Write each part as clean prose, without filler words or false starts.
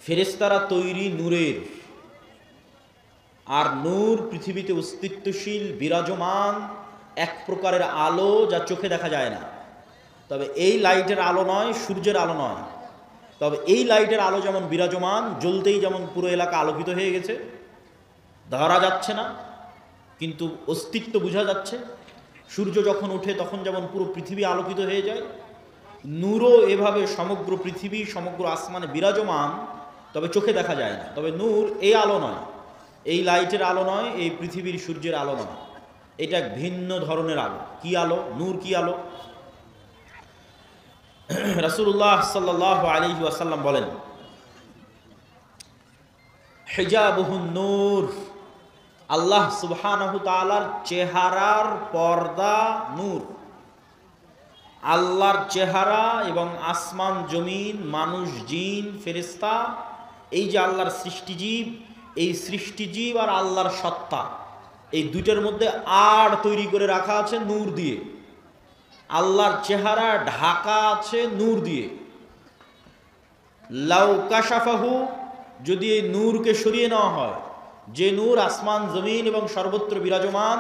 ফেরেশতারা তৈরি নূরের, আর নূর পৃথিবীতে অস্তিত্বশীল বিরাজমান এক প্রকারের আলো যা চোখে দেখা যায় না। তবে এই লাইটের আলো নয়, সূর্যের আলো নয়। তবে এই লাইটের আলো যেমন বিরাজমান, জ্বলতেই যেমন পুরো এলাকা আলোকিত হয়ে গেছে, ধরা যাচ্ছে না কিন্তু অস্তিত্ব বোঝা যাচ্ছে। সূর্য যখন ওঠে তখন যেমন পুরো পৃথিবী আলোকিত হয়ে যায়, নূরও এভাবে সমগ্র পৃথিবী সমগ্র আসমানে বিরাজমান, তবে চোখে দেখা যায় না। তবে নূর এই আলো নয়, এই লাইটের আলো নয়, এই পৃথিবীর সূর্যের আলো নয়, এটা এক ভিন্ন ধরনের আলো। কি আলো? নূর কি আলো? রাসূলুল্লাহ সাল্লাল্লাহু আলাইহি ওয়াসাল্লাম বলেন, হিজাবুহুন নূর, আল্লাহ সুবহানাহু তাআলার চেহারার পর্দা নূর। আল্লাহর চেহারা এবং আসমান জমিন, মানুষ, জিন, ফেরেশতা, এই যে আল্লাহর সৃষ্টিজীব, এই সৃষ্টিজীব আর আল্লাহর সত্তা, এই দুইটার মধ্যে আড় তৈরি করে রাখা আছে নূর দিয়ে। আল্লাহর চেহারা ঢাকা আছে নূর দিয়ে। লাউ কাশাফাহু, যদি এই নূরকে সরিয়ে নেওয়া হয়, যে নূর আসমান জমিন এবং সর্বত্র বিরাজমান,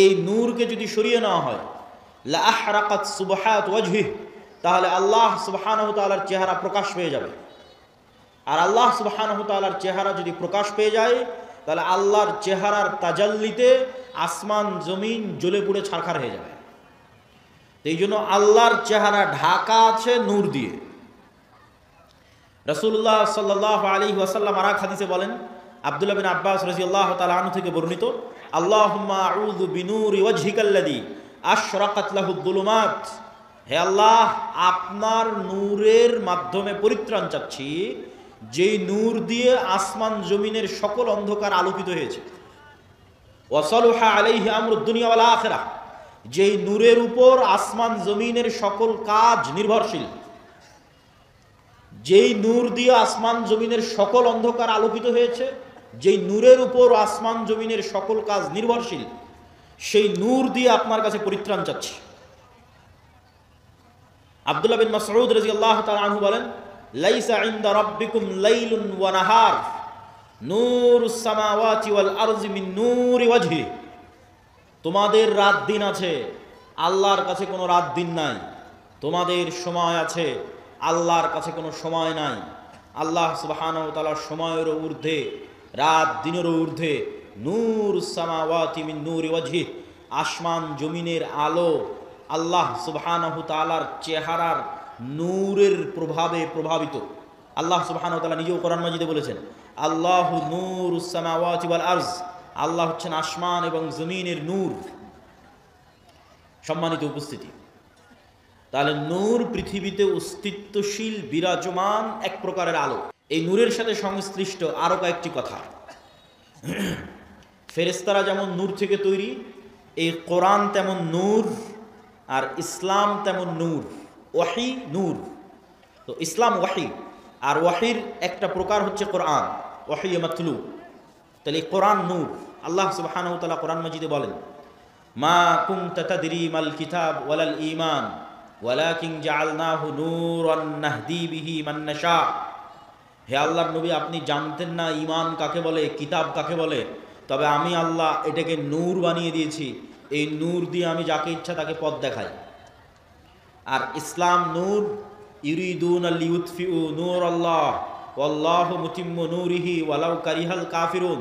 এই নূরকে যদি সরিয়ে নেওয়া হয়, লা আহরাকাত সুবহাত ওয়াজহিহি, তাহলে আল্লাহ সুবহানাহু তাআলার চেহারা প্রকাশ পেয়ে যাবে। আর আল্লাহ সুবহানাহু তাআলার চেহারা যদি প্রকাশ পেয়ে যায়, তাহলে আল্লাহর চেহারার তাজাল্লিতে আসমান জমিন জ্বলে পুড়ে ছারখার হয়ে যাবে। এই জন্য আল্লাহর চেহারা ঢাকা আছে নূর দিয়ে। রাসূলুল্লাহ সাল্লাল্লাহু আলাইহি ওয়াসাল্লাম আর এক হাদিসে বলেন, আব্দুল্লাহ বিন আব্বাস রাদিয়াল্লাহু তাআলা আনহু থেকে বর্ণিত, আল্লাহুম্মা আউযু বিনূরি ওয়াজহিকাল্লাযী আশরাকাত লাহুদ দুলুমাত, হে আল্লাহ, আপনার নূরের মাধ্যমে পরিত্রাণ চাচ্ছি, যেই নূর দিয়ে আসমান জমিনের সকল অন্ধকার আলোকিত হয়েছে। ওয়াসালুহা আলাইহি আমরুদ দুনিয়া ওয়াল আখিরাহ, যেই নূরের উপর আসমান জমিনের সকল কাজ নির্ভরশীল। যেই নূর দিয়ে আসমান জমিনের সকল অন্ধকার আলোকিত হয়েছে, যেই নূরের উপর আসমান জমিনের সকল কাজ নির্ভরশীল, সেই নূর দিয়ে আপনার কাছে পরিত্রাণ চাচ্ছি। আব্দুল্লাহ বিন মাসউদ রাদিয়াল্লাহু তাআলা আনহু বলেন, লাইসা ইনদা রাব্বিকুম লাইলুন ওয়া নাহার নূরুস সামাওয়াতি ওয়াল আরজি মিন নূরি ওয়াজহি, তোমাদের রাত দিন আছে, আল্লাহর কাছে কোনো রাত দিন নাই। তোমাদের সময় আছে, আল্লাহর কাছে কোনো সময় নাই। আল্লাহ সুবহানাহু ওয়া তাআলা সময়েরও ঊর্ধ্বে, রাত দিনেরও ঊর্ধ্বে। নূরুস সামাওয়াতি মিন নূরি ওয়াজহি, আসমান জমিনের আলো আল্লাহ সুবহানাহু তাআলার চেহারার নূরের প্রভাবে প্রভাবিত। আল্লাহ সুবহানাহু তাআলা নিজেও কোরআন মাজিদে বলেছেন, আল্লাহু নূরুস সামাওয়াতি ওয়াল আরজ, আল্লাহ হচ্ছেন আসমান এবং জমিনের নূর। সম্মানিত উপস্থিতি, তাহলে নূর পৃথিবীতে অস্তিত্বশীল বিরাজমান এক প্রকারের আলো। এই নূরের সাথে সংশ্লিষ্ট আরো কয়েকটি কথা। ফেরেশতারা যেমন নূর থেকে তৈরি, এই কোরআন তেমন নূর, আর ইসলাম তেমন নূর। ওয়াহি নূর, তো ইসলাম ওয়াহি, আর ওয়াহির একটা প্রকার হচ্ছে কোরআন, ওয়াহি মাতলু। তাহলে কোরআন নূর। আল্লাহ সুবহানাহু ওয়া তাআলা কোরআন মাজিদে বলেন, মা কুনতা তাদরি মাল কিতাব ওয়ালাল ঈমান ওয়ালাকিন জাআলনাহু নূরান নাহদি বিহি মান নাশা। হে আল্লাহর নবী, আপনি জানতেন না ঈমান কাকে বলে, কিতাব কাকে বলে, তবে আমি আল্লাহ এটাকে নূর বানিয়ে দিয়েছি। এই নূর দিয়ে আমি যাকে ইচ্ছা তাকে পথ দেখাই। আর ইসলাম নূর, ইউরিদুনা লিইউতফিউ নূরাল্লাহ ওয়াল্লাহু মুতিম্মু নূরিহি ওয়ালাউ কারিহাল কাফিরুন।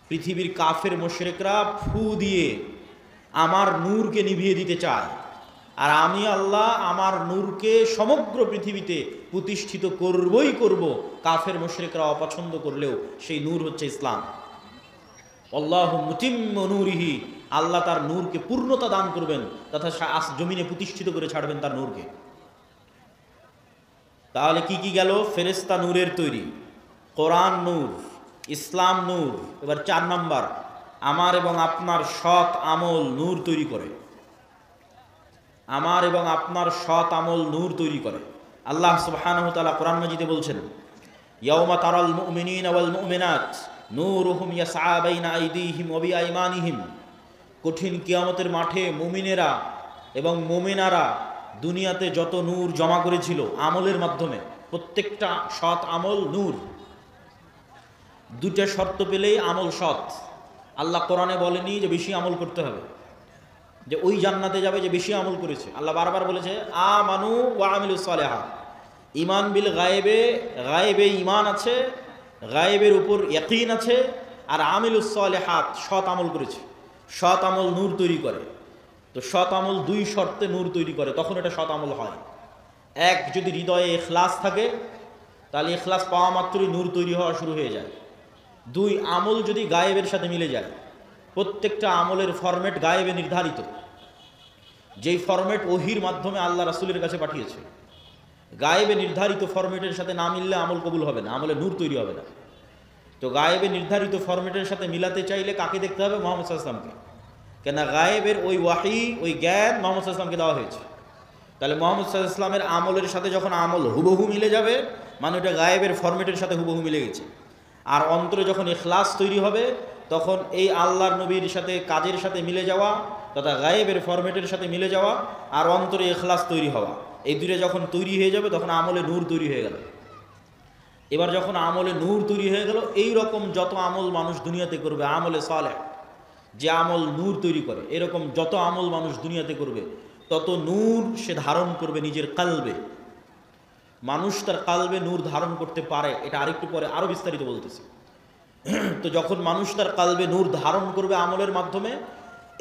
পৃথিবীর কাফের মুশরিকরা ফু দিয়ে আমার নূরকে নিভিয়ে দিতে চায়, আর আমি আল্লাহ আমার নূরকে সমগ্র পৃথিবীতে প্রতিষ্ঠিত করবই করব। কাফের মুশরিকরা অপছন্দ করলেও সেই নূর হচ্ছে ইসলাম। আল্লাহু মুতিম্মু নূরিহি, আল্লাহ তার নূরকে পূর্ণতা দান করবেন তথা জমিনে প্রতিষ্ঠিত করে ছাড়বেন তার নূরকে। তাহলে কি কি গেল? ফেরেশতা নূরের তৈরি, কোরআন নূর, ইসলাম নূর। এবার 4 নাম্বার, আমার এবং আপনার সৎ আমল নূর তৈরি করে। আমার এবং আপনার সৎ আমল নূর তৈরি করে। আল্লাহ সুবহানাহু ওয়া তাআলা কোরআন মাজিদে বলছেন, ইয়াউমা তারাল মুমিনিনা ওয়াল মুমিনাত নূরুহুম ইয়াসআ বাইনা আইদিহিম ওয়া বিআইমানিহিম। কঠিন কিয়ামতের মাঠে মুমিনেরা এবং মুমিনারা দুনিয়াতে যত নূর জমা করেছিল আমলের মাধ্যমে, প্রত্যেকটা সৎ আমল নূর। দুইটা শর্ত পেলেই আমল সৎ। আল্লাহ কোরআনে বলেনি যে বেশি আমল করতে হবে, যে ওই জান্নাতে যাবে যে বেশি আমল করেছে। আল্লাহ বারবার বলেছে আমানু ওয়া আমিলুস সালিহাত, ঈমান বিল গায়েবে, গায়েবে ঈমান আছে, গায়েবের উপর ইয়াকিন আছে, আর আমিলুস সালিহাত সৎ আমল করেছে। সৎ আমল নূর তৈরি করে। তো সৎ আমল দুই শর্তে নূর তৈরি করে, তখন এটা সৎ আমল হয়। এক, যদি হৃদয়ে ইখলাস থাকে তাহলে ইখলাস পাওয়া মাত্রই নূর তৈরি হওয়া শুরু হয়ে যায়। দুই, আমল যদি গায়েবের সাথে মিলে যায়। প্রত্যেকটা আমলের ফরম্যাট গায়েবে নির্ধারিত, যেই ফরম্যাট ওহির মাধ্যমে আল্লাহ রাসূলের কাছে পাঠিয়েছে। গায়েবে নির্ধারিত ফরম্যাটের সাথে না মিললে আমল কবুল হবে না, আমলে নূর তৈরি হবে না। তো গায়েবে নির্ধারিত ফরম্যাটের সাথে মিলাতে চাইলে কাকে দেখতে হবে? মুহাম্মদ সাল্লাল্লাহু আলাইহি ওয়াসাল্লামকে। কেন গায়েবের ওই ওয়াহি, ওই জ্ঞান মুহাম্মদ সাল্লাল্লাহু আলাইহি ওয়াসাল্লামকে দেওয়া হয়েছে। তাহলে মুহাম্মদ সাল্লাল্লাহু আলাইহি ওয়াসাল্লামের আমলের সাথে যখন আমল হুবহু মিলে যাবে, মানে ওটা গায়েবের ফরম্যাটের সাথে হুবহু মিলে গেছে। আর অন্তরে যখন ইখলাস তৈরি হবে, তখন এই আল্লাহর নবীর সাথে কাজের সাথে মিলে যাওয়া তথা গায়েবের ফরম্যাটের সাথে মিলে যাওয়া আর অন্তরে ইখলাস তৈরি হওয়া, এই দুটো যখন তৈরি হয়ে যাবে তখন আমলে নূর তৈরি হয়ে গেল। এবার যখন আমলে নূর তৈরি হয়ে গেল, এই রকম যত আমল মানুষ দুনিয়াতে করবে, আমলে সালেহ, যে আমল নূর তৈরি করে, এরকম যত আমল মানুষ দুনিয়াতে করবে তত নূর সে ধারণ করবে নিজের কালবে। মানুষ তার কালবে নূর ধারণ করতে পারে, এটা আরেকটু পরে আরো বিস্তারিত বলতেছি। তো যখন মানুষ তার কালবে নূর ধারণ করবে আমলের মাধ্যমে,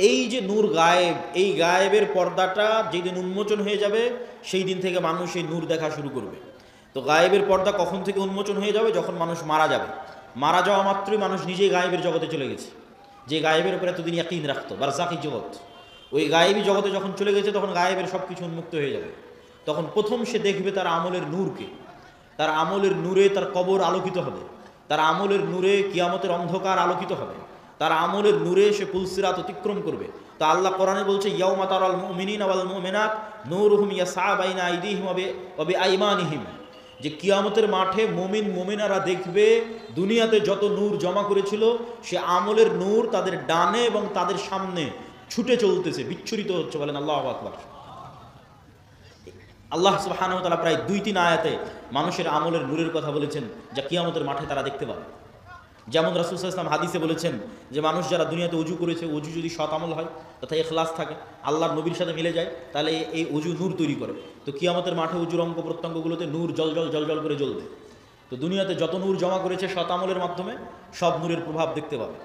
এই যে নূর গায়েব, এই গায়েবের পর্দাটা যেদিন উন্মোচন হয়ে যাবে সেই দিন থেকে মানুষ এই নূর দেখা শুরু করবে। তো গায়েবের পর্দা কখন থেকে উন্মোচন হয়ে যাবে? যখন মানুষ মারা যাবে। মারা যাওয়া মাত্রই মানুষ নিজেই গায়েবের জগতে চলে গেছে। যে গায়েবের উপরে এতদিন ইয়াকিন রাখতো, বারজাকি জগৎ, ওই গায়েবী জগতে যখন চলে গেছে তখন গায়েবের সব কিছু উন্মুক্ত হয়ে যাবে। তখন প্রথম সে দেখবে তার আমলের নূরকে। তার আমলের নূরে তার কবর আলোকিত হবে, তার আমলের নূরে কিয়ামতের অন্ধকার আলোকিত হবে, তার আমলের নূরে সে পুলসিরাত অতিক্রম করবে। তা আল্লাহ কোরআনে বলছে ইয়াউমা তারাল মুমিনিনা ওয়াল মুমিনাত নূরুহুম ইয়াসআ বাইনা আইদিহিম ওয়া বিআইমানিহিম, যে কিয়ামতের মাঠে মুমিন মুমিনারা দেখবে দুনিয়াতে যত নূর জমা করেছিল সে আমলের নূর তাদের ডানে এবং তাদের সামনে ছুটে চলতেছে, বিচ্ছুরিত হচ্ছে। বলেন আল্লাহু আকবার। আল্লাহ সুবহানাহু ওয়া তাআলা প্রায় 2-3 আয়াতে মানুষের আমলের নূরের কথা বলেছেন, যা কিয়ামতের মাঠে তারা দেখতে পাবে। যেমন রাসূল সাল্লাল্লাহু আলাইহি ওয়াসাল্লাম হাদিসে বলেছেন যে মানুষ যারা দুনিয়াতে উজু করেছে, উজু যদি সৎ আমল হয় তথা ইখলাস থাকে, আল্লাহর নবীর সাথে মিলে যায়, তাহলে এই উজু নূর তৈরি করে। তো কিয়ামতের মাঠে উজুর অঙ্গ প্রত্যঙ্গগুলোতে নূর জলজল জলজল করে জ্বলবে। তো দুনিয়াতে যত নূর জমা করেছে সৎ আমলের মাধ্যমে, সব নূরের প্রভাব দেখতে পাবে।